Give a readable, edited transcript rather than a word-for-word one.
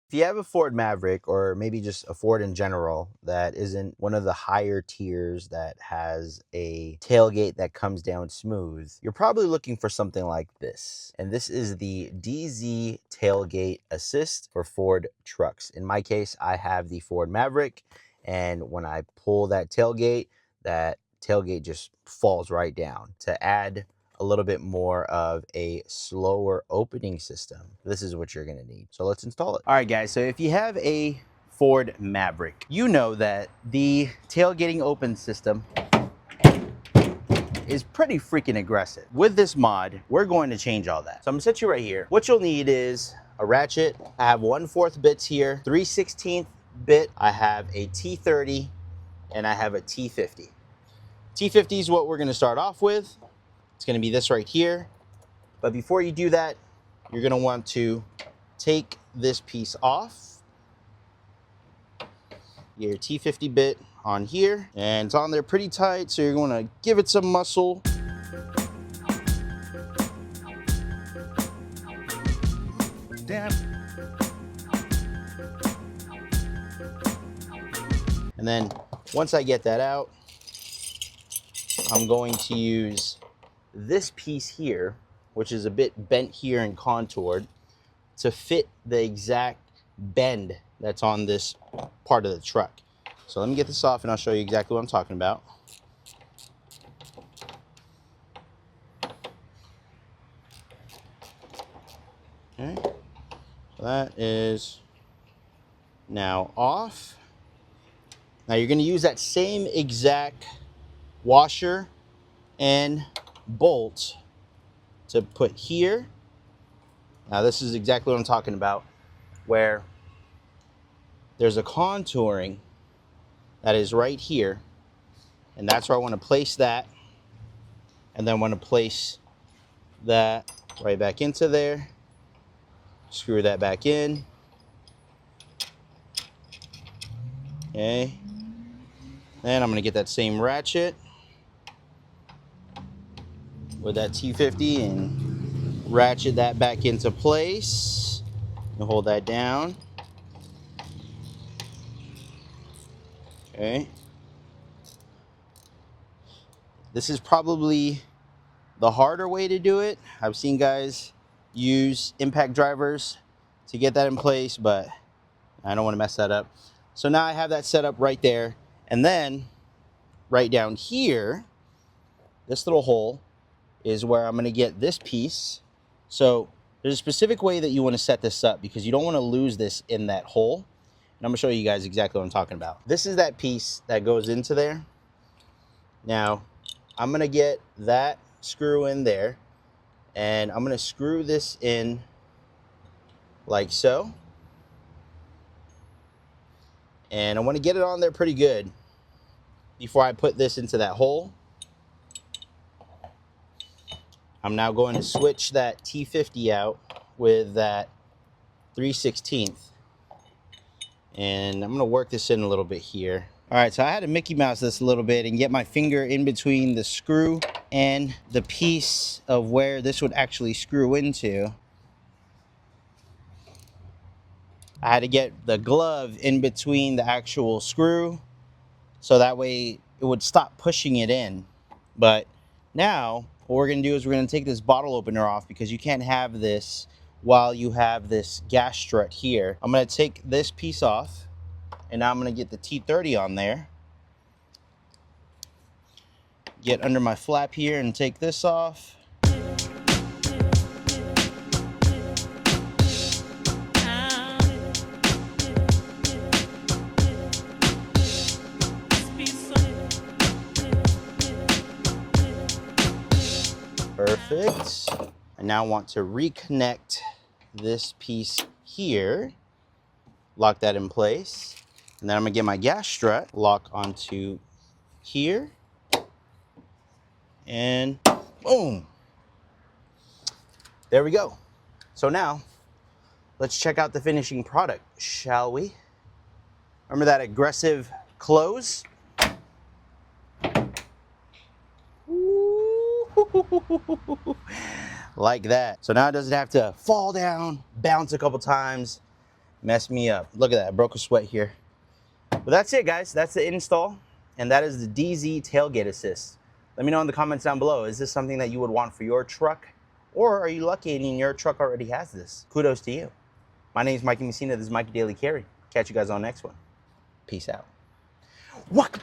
If you have a Ford Maverick, or maybe just a Ford in general that isn't one of the higher tiers that has a tailgate that comes down smooth, you're probably looking for something like this. And this is the Deezee Tailgate Assist for Ford trucks. In my case, I have the Ford Maverick, and when I pull that tailgate just falls right down. To add a little bit more of a slower opening system, this is what you're gonna need. So let's install it. All right, guys, so if you have a Ford Maverick, you know that the tailgating open system is pretty freaking aggressive. With this mod, we're going to change all that. So I'm gonna set you right here. What you'll need is a ratchet. I have 1/4 bits here, 3/16 bit. I have a T30, and I have a T50. T50 is what we're gonna start off with. It's gonna be this right here. But before you do that, you're gonna want to take this piece off. Get your T50 bit on here, and it's on there pretty tight, so you're gonna give it some muscle. Damn. And then once I get that out, I'm going to use this piece here, which is a bit bent here and contoured, to fit the exact bend that's on this part of the truck. So let me get this off and I'll show you exactly what I'm talking about. Okay, so that is now off. Now you're going to use that same exact washer and bolt to put here. Now this is exactly what I'm talking about, where there's a contouring that is right here, and that's where I want to place that, and then I want to place that right back into there, screw that back in. Okay, then I'm going to get that same ratchet with that T50 and ratchet that back into place and hold that down. Okay, this is probably the harder way to do it. I've seen guys use impact drivers to get that in place, but I don't want to mess that up. So now I have that set up right there, and then right down here, this little hole is where I'm going to get this piece. So there's a specific way that you want to set this up, because you don't want to lose this in that hole. And I'm going to show you guys exactly what I'm talking about. This is that piece that goes into there. Now I'm going to get that screw in there, and I'm going to screw this in like so. And I want to get it on there pretty good before I put this into that hole. I'm now going to switch that T50 out with that 3/16. And I'm going to work this in a little bit here. All right, so I had to Mickey Mouse this a little bit and get my finger in between the screw and the piece of where this would actually screw into. I had to get the glove in between the actual screw, so that way it would stop pushing it in. But now what we're going to do is we're going to take this bottle opener off, because you can't have this while you have this gas strut here. I'm going to take this piece off, and now I'm going to get the T30 on there. Get under my flap here and take this off. Perfect. I now want to reconnect this piece here, lock that in place, and then I'm gonna get my gas strut, lock onto here, and boom. There we go. So now let's check out the finishing product, shall we? Remember that aggressive close? Like that. So now it doesn't have to fall down, bounce a couple times. Messed me up. Look at that, I broke a sweat here. But that's it, guys. That's the install, and that is the Deezee tailgate assist. Let me know in the comments down below, is this something that you would want for your truck? Or are you lucky and your truck already has this? Kudos to you. My name is MikeyDC. This is Mikey Daily Carry. Catch you guys on the next one. Peace out. What?